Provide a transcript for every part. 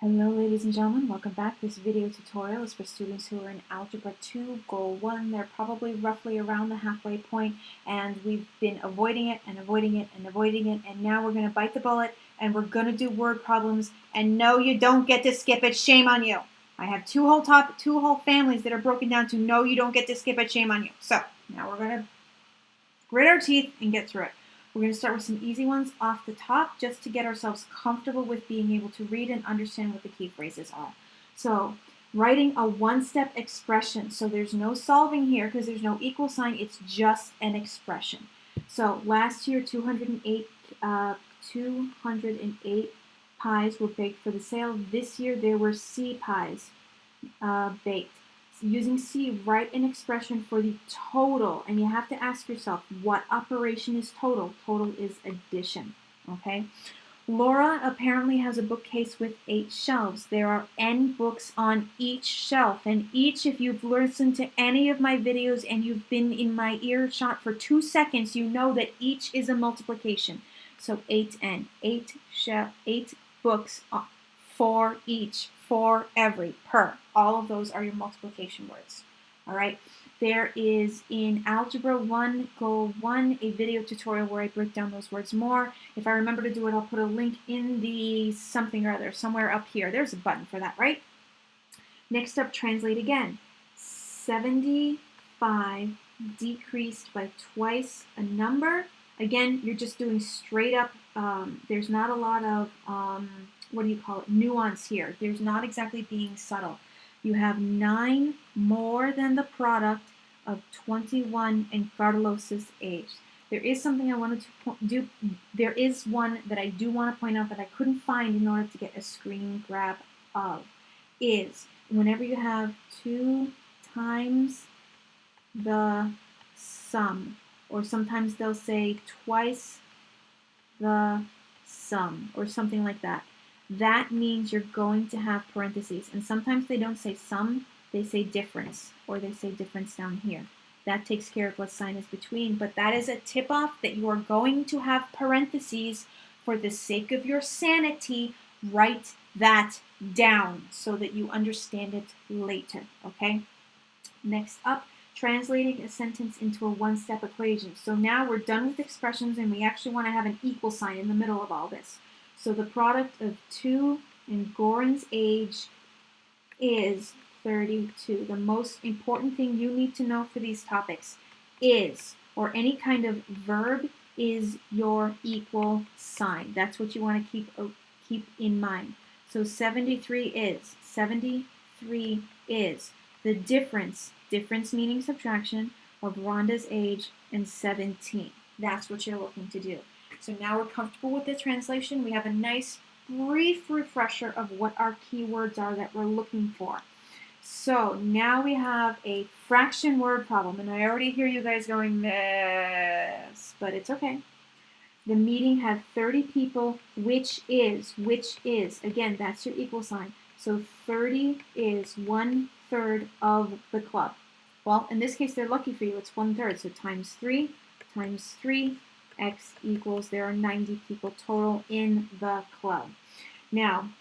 Hello ladies and gentlemen, welcome back. This video tutorial is for students who are in Algebra 2, Goal 1. They're probably roughly around the halfway point, and we've been avoiding it and avoiding it and avoiding it, and now we're going to bite the bullet and we're going to do word problems, and no, you don't get to skip it. Shame on you. I have two whole families that are broken down to no, you don't get to skip it. Shame on you. So now we're going to grit our teeth and get through it. We're going to start with some easy ones off the top just to get ourselves comfortable with being able to read and understand what the key phrases are. So, writing a one-step expression. So there's no solving here because there's no equal sign. It's just an expression. So last year, 208 pies were baked for the sale. This year, there were C pies baked. Using C, write an expression for the total, and you have to ask yourself, what operation is total? Total is addition, okay? Laura apparently has a bookcase with 8 shelves. There are N books on each shelf, and each, if you've listened to any of my videos and you've been in my earshot for 2 seconds, you know that each is a multiplication. So 8N, 8 books for each, for every, per. All of those are your multiplication words. All right. There is in Algebra 1, Goal 1, a video tutorial where I break down those words more. If I remember to do it, I'll put a link in the something or other, somewhere up here. There's a button for that, right? Next up, translate again. 75 decreased by twice a number. Again, you're just doing straight up. There's not a lot of nuance here. There's not exactly being subtle. You have 9 more than the product of 21 and Carlos's age. There is something I wanted to do. There is one that I do want to point out that I couldn't find in order to get a screen grab of. Is whenever you have 2 times the sum, or sometimes they'll say twice the sum, or something like that. That means you're going to have parentheses. And sometimes they don't say sum, they say difference, or they say difference down here. That takes care of what sign is between, but that is a tip-off that you are going to have parentheses. For the sake of your sanity, write that down so that you understand it later, okay? Next up, translating a sentence into a one-step equation. So now we're done with expressions, and we actually want to have an equal sign in the middle of all this. So the product of 2 and Goran's age is 32. The most important thing you need to know for these topics is, or any kind of verb, is your equal sign. That's what you want to keep in mind. So 73 is. 73 is. The difference meaning subtraction, of Rhonda's age and 17. That's what you're looking to do. So now we're comfortable with the translation. We have a nice brief refresher of what our keywords are that we're looking for. So now we have a fraction word problem, and I already hear you guys going, mess, but it's okay. The meeting had 30 people, which is, again, that's your equal sign. So 30 is 1/3 of the club. Well, in this case, they're lucky for you. It's 1/3. So times 3, x equals, there are 90 people total in the club. Now,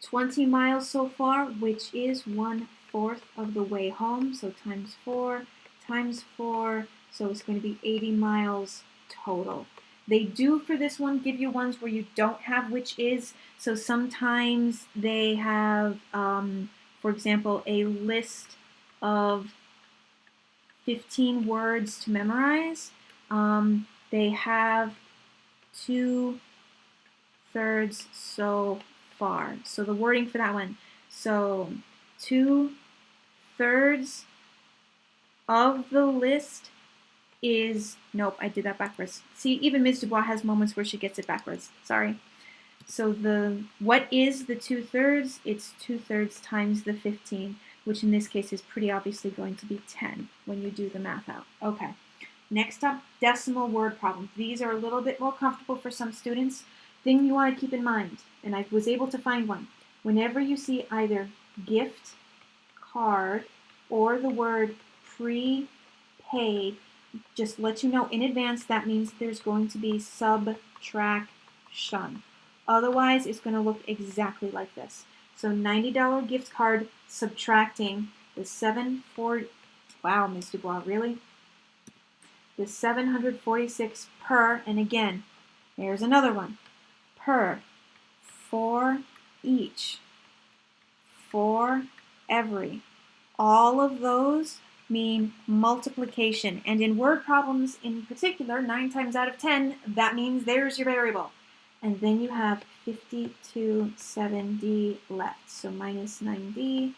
20 miles so far, which is 1/4 of the way home. So times 4, so it's going to be 80 miles total. They do, for this one, give you ones where you don't have which is. So sometimes they have, for example, a list of 15 words to memorize. They have 2/3 so far. So the wording for that one. So 2/3 of the list is, nope, I did that backwards. See, even Ms. Dubois has moments where she gets it backwards. Sorry. So what is the 2/3? It's 2/3 times the 15, which in this case is pretty obviously going to be 10 when you do the math out. Okay. Next up, decimal word problem. These are a little bit more comfortable for some students. Thing you want to keep in mind, and I was able to find one, whenever you see either gift, card, or the word prepaid, just let you know in advance that means there's going to be subtraction. Otherwise, it's going to look exactly like this. So $90 gift card subtracting the 740. Wow, Ms. Dubois, really? The 746 per, and again, there's another one, per, for each, for every. All of those mean multiplication. And in word problems in particular, 9 times out of 10, that means there's your variable. And then you have 52.7d left. So minus 9d,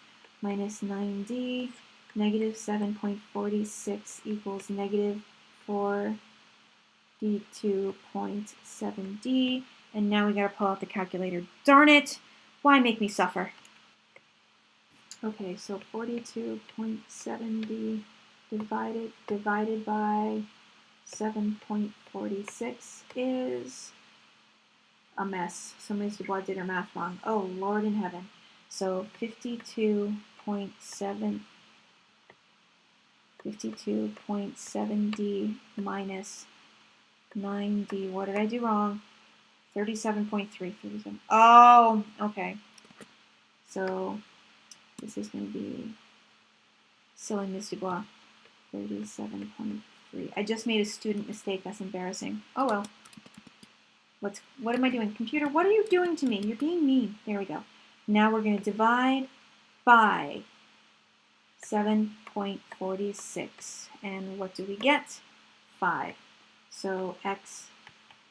negative 7.46 equals negative 42.7d. And now we gotta pull out the calculator. Darn it! Why make me suffer? Okay, so 42.7d divided by 7.46 is a mess. So Ms. Dubois did her math wrong. Oh, Lord in heaven. So 52.7d minus 9d. What did I do wrong? 37.3. Oh, okay. So this is going to be silly Ms. Dubois. 37.3. I just made a student mistake. That's embarrassing. Oh well. What am I doing? Computer, what are you doing to me? You're being mean. There we go. Now we're going to divide by 7.46. And what do we get? 5. So x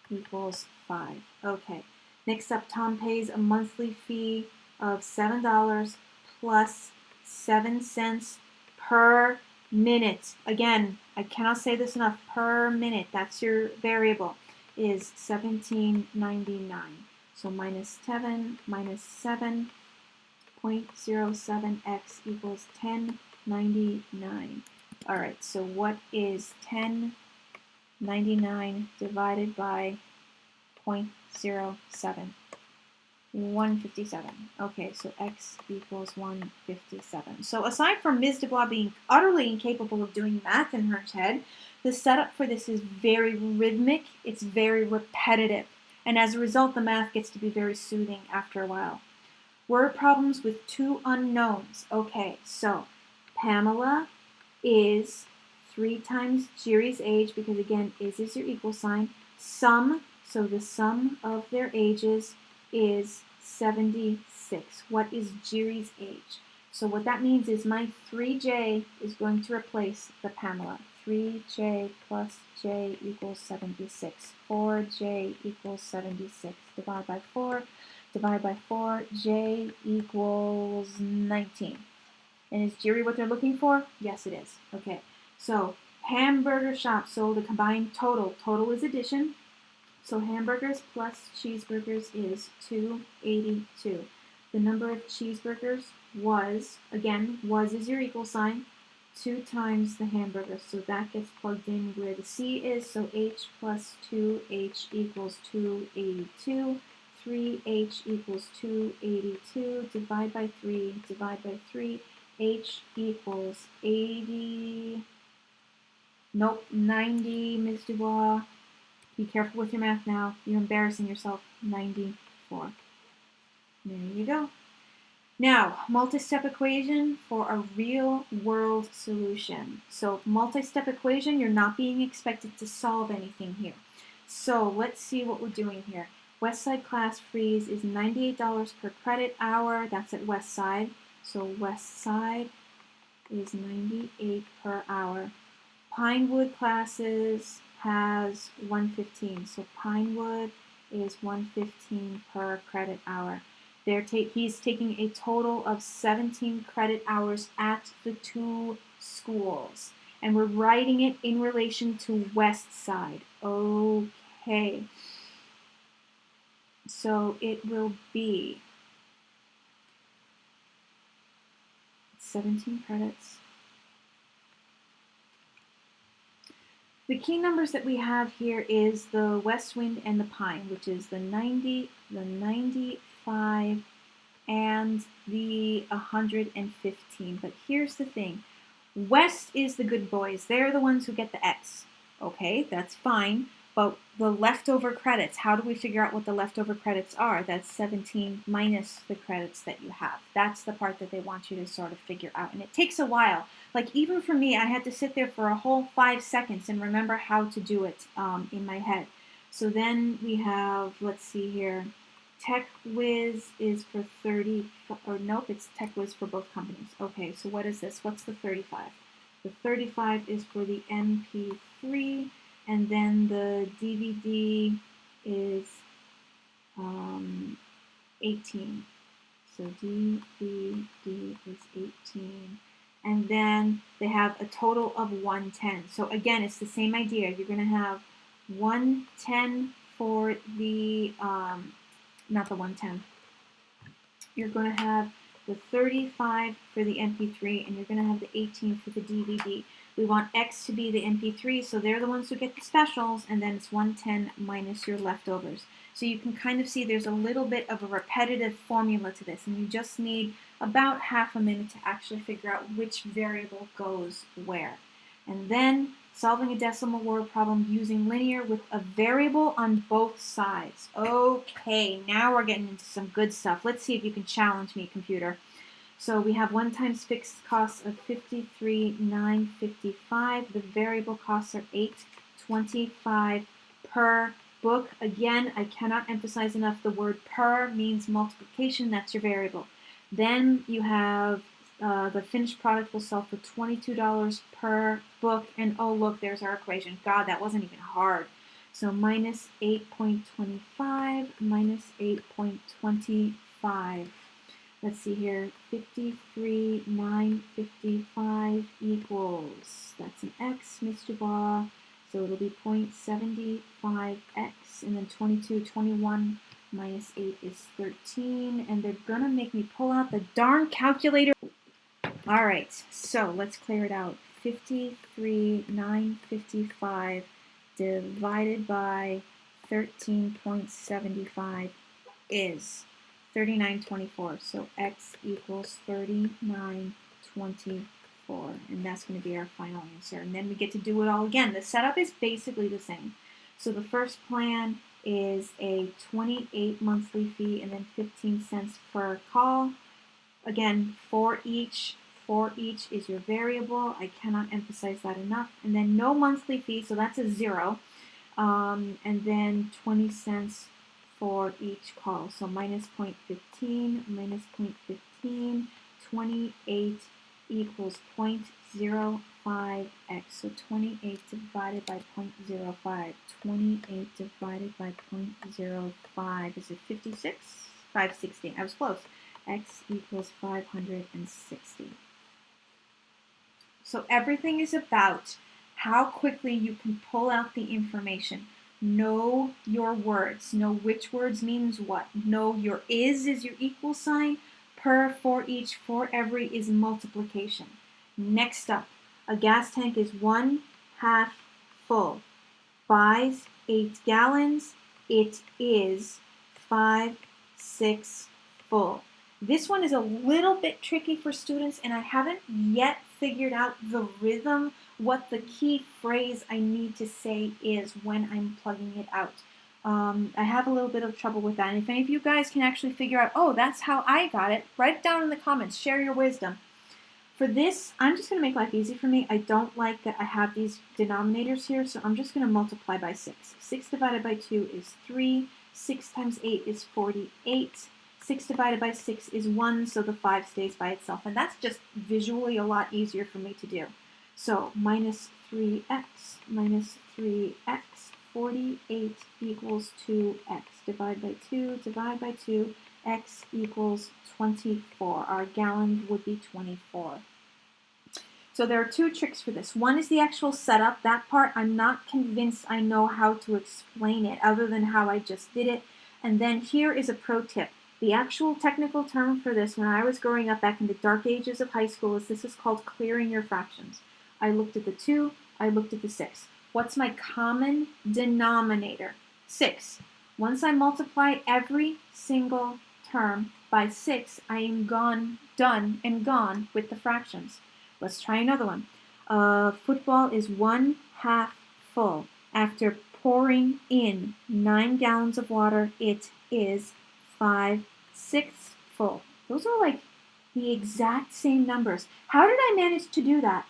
equals 5. Okay. Next up, Tom pays a monthly fee of $7 plus 7 cents per minute. Again, I cannot say this enough. Per minute. That's your variable. Is $17.99. So minus 7.07x equals $10.99. All right, so what is $10.99 divided by 0.07? 157. Okay, so x equals 157. So aside from Ms. Dubois being utterly incapable of doing math in her head, the setup for this is very rhythmic, it's very repetitive, and as a result, the math gets to be very soothing after a while. Word problems with 2 unknowns. Okay, so Pamela is 3 times Jerry's age, because again, is your equal sign. Sum, so the sum of their ages is 76. What is Jerry's age? So what that means is my 3j is going to replace the Pamela. 3j plus j equals 76. 4j equals 76. Divide by 4. Divide by 4. J equals 19. And is Jerry what they're looking for? Yes, it is. Okay. So hamburger shop sold a combined total. Total is addition. So hamburgers plus cheeseburgers is 282. The number of cheeseburgers was, again, was is your equal sign, 2 times the hamburgers. So that gets plugged in where the C is. So H plus 2H equals 282. 3H equals 282. Divide by 3. Divide by 3. H equals 80. Nope, 90, Ms. Dubois. Be careful with your math now. You're embarrassing yourself. 94. There you go. Now, multi-step equation for a real-world solution. So, multi-step equation, you're not being expected to solve anything here. So, let's see what we're doing here. West Side class fees is $98 per credit hour. That's at West Side. So, West Side is $98 per hour. Pinewood classes has $115. So Pinewood is $115 per credit hour. He's taking a total of 17 credit hours at the 2 schools. And we're writing it in relation to West Side. Okay. So it will be 17 credits. The key numbers that we have here is the West Wind and the Pine, which is the 90, the 95, and the 115. But here's the thing. West is the good boys. They're the ones who get the X. Okay, that's fine. But the leftover credits, how do we figure out what the leftover credits are? That's 17 minus the credits that you have. That's the part that they want you to sort of figure out. And it takes a while. Like even for me, I had to sit there for a whole 5 seconds and remember how to do it in my head. So then we have, let's see here, Tech Whiz is for 30, or nope, it's Tech Whiz for both companies. Okay, so what is this? What's the 35? The 35 is for the MP3, and then the DVD is 18. So DVD is 18. And then they have a total of 110. So again, it's the same idea. You're going to have 110 for the, not the 110. You're going to have the 35 for the MP3, and you're going to have the 18 for the DVD. We want X to be the MP3, so they're the ones who get the specials, and then it's 110 minus your leftovers. So you can kind of see there's a little bit of a repetitive formula to this, and you just need about half a minute to actually figure out which variable goes where. And then solving a decimal word problem using linear with a variable on both sides. Okay, now we're getting into some good stuff. Let's see if you can challenge me, computer. So we have 1 times fixed costs of $53,955. The variable costs are $825 per book. Again, I cannot emphasize enough the word per means multiplication. That's your variable. Then you have the finished product will sell for $22 per book. And oh, look, there's our equation. God, that wasn't even hard. So minus 8.25 minus 8.25. Let's see here. 53,955 equals, that's an x, Miss Dubois. So it'll be 0.75x. And then 21 minus 8 is 13. And they're going to make me pull out the darn calculator. All right, so let's clear it out. 53,955 divided by 13.75 is 39.24. So x equals 39.24. And that's going to be our final answer. And then we get to do it all again. The setup is basically the same. So the first plan is a 28 monthly fee and then 15 cents per call. Again, for each is your variable. I cannot emphasize that enough. And then no monthly fee, so that's a 0. And then 20 cents for each call. So minus 0.15, minus 0.15, 28 equals 0.05x. So 28 divided by 0.05. 28 divided by 0.05. Is it 56? 560. I was close. X equals 560. So everything is about how quickly you can pull out the information. Know your words. Know which words means what. Know your is your equal sign. Per, for each, for every is multiplication. Next up, a gas tank is 1/2 full. Buys 8 gallons. It is 5/6 full. This one is a little bit tricky for students, and I haven't yet figured out the rhythm, what the key phrase I need to say is when I'm plugging it out. I have a little bit of trouble with that, and if any of you guys can actually figure out, oh, that's how I got it, write it down in the comments, share your wisdom. For this, I'm just going to make life easy for me. I don't like that I have these denominators here, so I'm just going to multiply by 6. 6 divided by 2 is 3. 6 times 8 is 48. 6 divided by 6 is 1, so the 5 stays by itself. And that's just visually a lot easier for me to do. So minus 3x, 48 equals 2x. Divide by 2, x equals 24. Our gallon would be 24. So there are 2 tricks for this. One is the actual setup. That part, I'm not convinced I know how to explain it other than how I just did it. And then here is a pro tip. The actual technical term for this when I was growing up back in the dark ages of high school is this is called clearing your fractions. I looked at the 2, I looked at the 6. What's my common denominator? 6. Once I multiply every single term by 6, I am done and gone with the fractions. Let's try another one. Football is 1/2 full. After pouring in 9 gallons of water, it is 5/6 full. Those are like the exact same numbers. How did I manage to do that?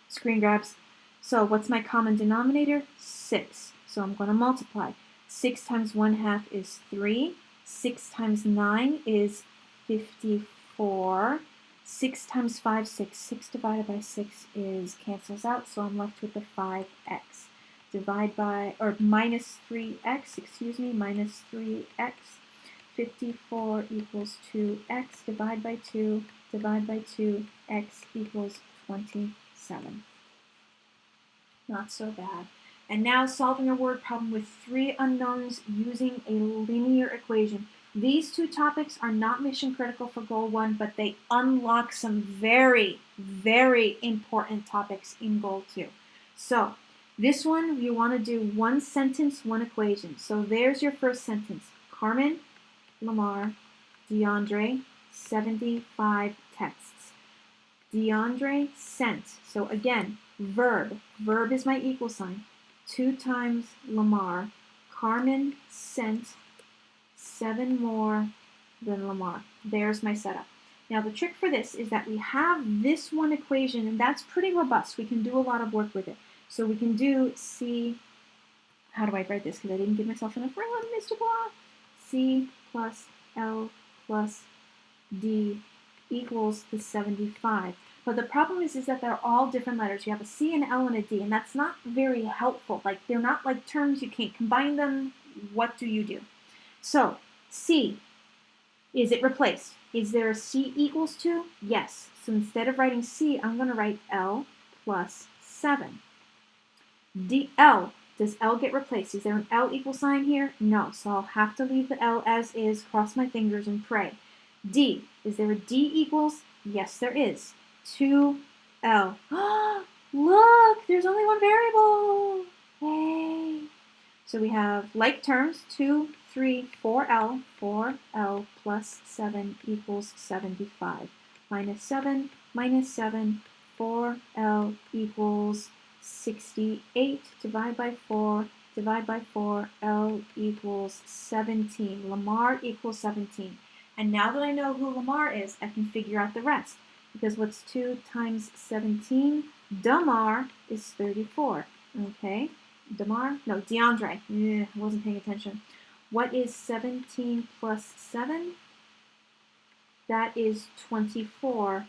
Screen grabs. So what's my common denominator? 6. So I'm going to multiply. 6 times 1/2 is 3. 6 times 9 is 54. 6 times 5, 6. 6 divided by 6 cancels out, so I'm left with the 5x. Divide by, or minus 3x, minus 3x. 54 equals 2x. Divide by 2, x equals 27. Not so bad. And now solving a word problem with 3 unknowns using a linear equation. These 2 topics are not mission critical for Goal 1, but they unlock some very, very important topics in Goal 2. So this one, you want to do 1 sentence, 1 equation. So there's your first sentence. Carmen, Lamar, DeAndre, 75 texts. DeAndre sent. So again, verb. Verb is my equal sign. 2 times Lamar. Carmen sent 7 more than Lamar. There's my setup. Now the trick for this is that we have this one equation, and that's pretty robust. We can do a lot of work with it. So we can do C, how do I write this? Because I didn't give myself enough room, Mr. Blah. C plus L plus D equals the 75. But the problem is that they're all different letters. You have a C, an L, and a D, and that's not very helpful. Like, they're not like terms, you can't combine them. What do you do? So, C, is it replaced? Is there a C equals 2? Yes. So instead of writing C, I'm going to write L plus 7. L, does L get replaced? Is there an L equal sign here? No. So I'll have to leave the L as is, cross my fingers, and pray. D, is there a D equals? Yes, there is. 2L. Look, there's only one variable. Yay. So we have like terms, 2, 3, 4L. 4L plus 7 equals 75. Minus 7, 4L equals 68. Divide by 4, L equals 17. Lamar equals 17. And now that I know who Lamar is, I can figure out the rest. Because what's 2 times 17? Damar is 34. Okay? DeAndre. I wasn't paying attention. What is 17 plus 7? That is 24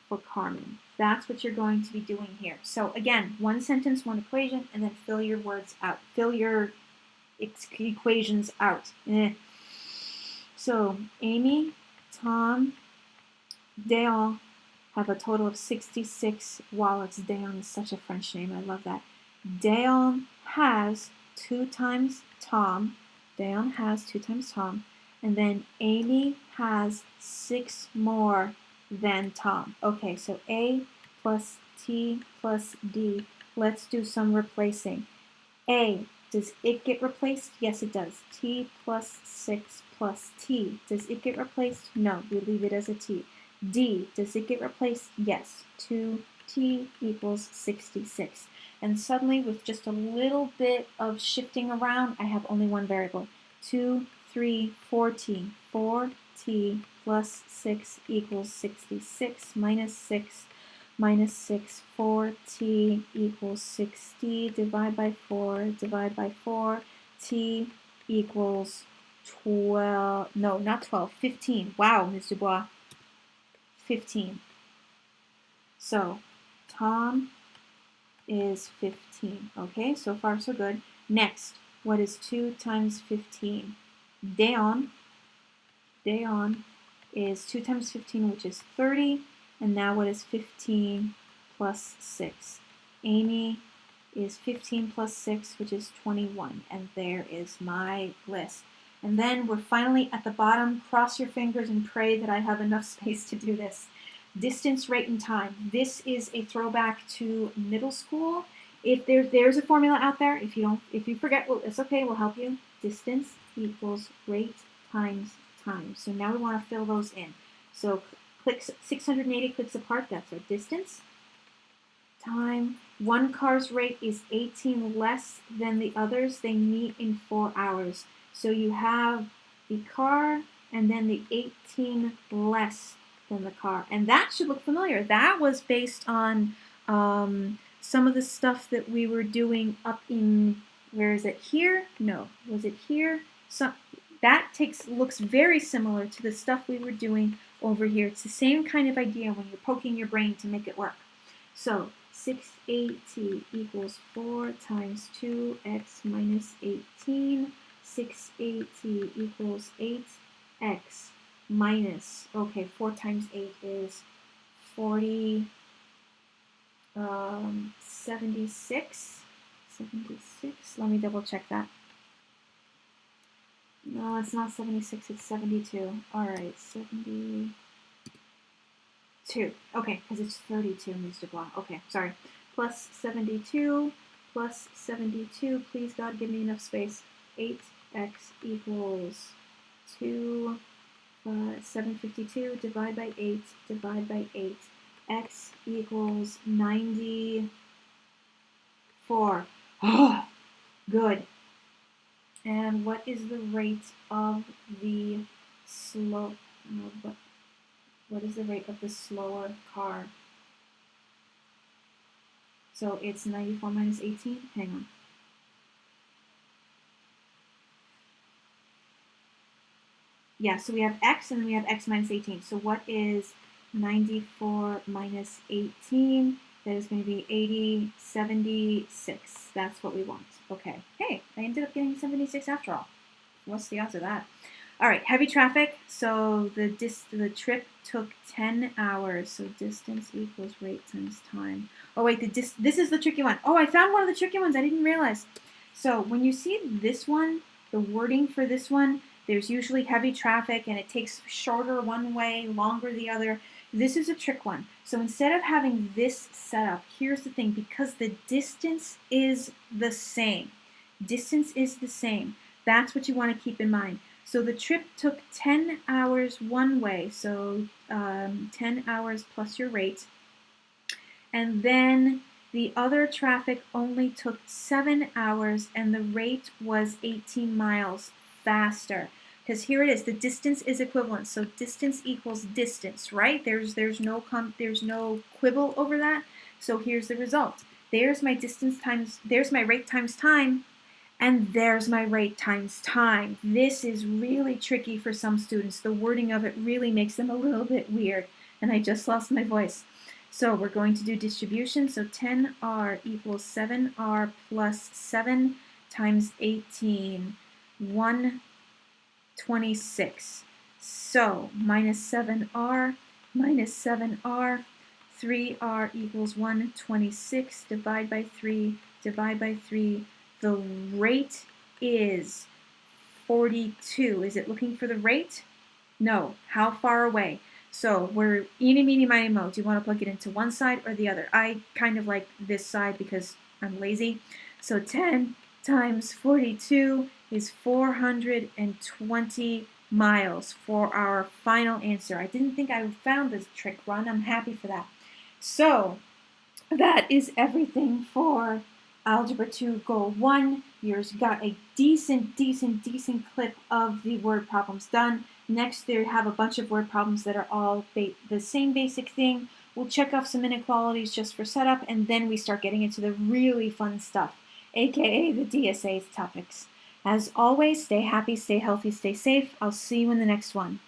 for Carmen. That's what you're going to be doing here. So again, 1 sentence, 1 equation, and then fill your words out. Fill your equations out. So Amy, Tom, Deon have a total of 66 wallets. Deon is such a French name. I love that. Deon has 2 times Tom. Deon has 2 times Tom. And then Amy has 6 more than Tom. Okay, so A plus T plus D. Let's do some replacing. A, does it get replaced? Yes, it does. T plus 6 plus T. Does it get replaced? No, we leave it as a T. D, does it get replaced? Yes. 2T equals 66. And suddenly, with just a little bit of shifting around, I have only one variable. 2, 3, 4T. 4T plus 6 equals 66 minus 6. 4T equals 60. Divide by 4. T equals 12. No, not 12. 15. Wow, Ms. Dubois. 15. So, Tom is 15. Okay, so far so good. Next, what is 2 times 15? Deon is 2 times 15, which is 30. And now what is 15 plus 6? Amy is 15 plus 6, which is 21. And there is my list. And then we're finally at the bottom. Cross your fingers and pray that I have enough space to do this. Distance, rate, and time. This is a throwback to middle school. If there's a formula out there, if you forget, well, it's okay, we'll help you. Distance equals rate times time. So now we want to fill those in. So 680 clicks apart, that's our distance, time. One car's rate is 18 less than the others. They meet in 4 hours. So you have the car and then the 18 less than the car. And that should look familiar. That was based on some of the stuff that we were doing up in, where is it, here? No, was it here? So that looks very similar to the stuff we were doing over here. It's the same kind of idea when you're poking your brain to make it work. So 6at equals 4 times 2x minus 18. 6at equals 8x minus, okay, 4 times 8 is 40, 76. 76, let me double check that. No, it's not 76, it's 72. All right, 72. Okay, because it's 32, Mr. Blah. Okay, sorry. Plus 72, plus 72. Please, God, give me enough space. 8x equals 2, 752. Divide by 8, divide by 8. X equals 94. Oh, good. And what is the rate of the slow? What is the rate of the slower car? So it's 94 minus 18. Hang on. Yeah, so we have x and then we have x minus 18. So what is 94 minus 18? That is going to be 80, 76. That's what we want. Okay. Hey, I ended up getting 76 after all. What's the odds of that? All right, heavy traffic. So the trip took 10 hours. So distance equals rate times time. Oh wait, this is the tricky one. Oh, I found one of the tricky ones. I didn't realize. So when you see this one, the wording for this one, there's usually heavy traffic and it takes shorter one way, longer the other. This is a trick one. So instead of having this set up, here's the thing, because the distance is the same. Distance is the same. That's what you want to keep in mind. So the trip took 10 hours one way, so 10 hours plus your rate. And then the other traffic only took 7 hours and the rate was 18 miles faster. Because here it is, the distance is equivalent. So distance equals distance, right? There's no quibble over that. So here's the result. There's my distance times, there's my rate times time, and there's my rate times time. This is really tricky for some students. The wording of it really makes them a little bit weird. And I just lost my voice. So we're going to do distribution. So 10r equals 7r plus 7 times 18, 126. So minus 7r, 3r equals 126. Divide by 3, divide by 3. The rate is 42. Is it looking for the rate? No. How far away? So we're eeny, meeny, miny, mo. Do you want to plug it into one side or the other? I kind of like this side because I'm lazy. So 10 times 42 is 420 miles for our final answer. I didn't think I found this trick run. I'm happy for that. So that is everything for Algebra 2 Goal 1. You've got a decent clip of the word problems done. Next, they have a bunch of word problems that are all the same basic thing. We'll check off some inequalities just for setup, and then we start getting into the really fun stuff, aka the DSA topics. As always, stay happy, stay healthy, stay safe. I'll see you in the next one.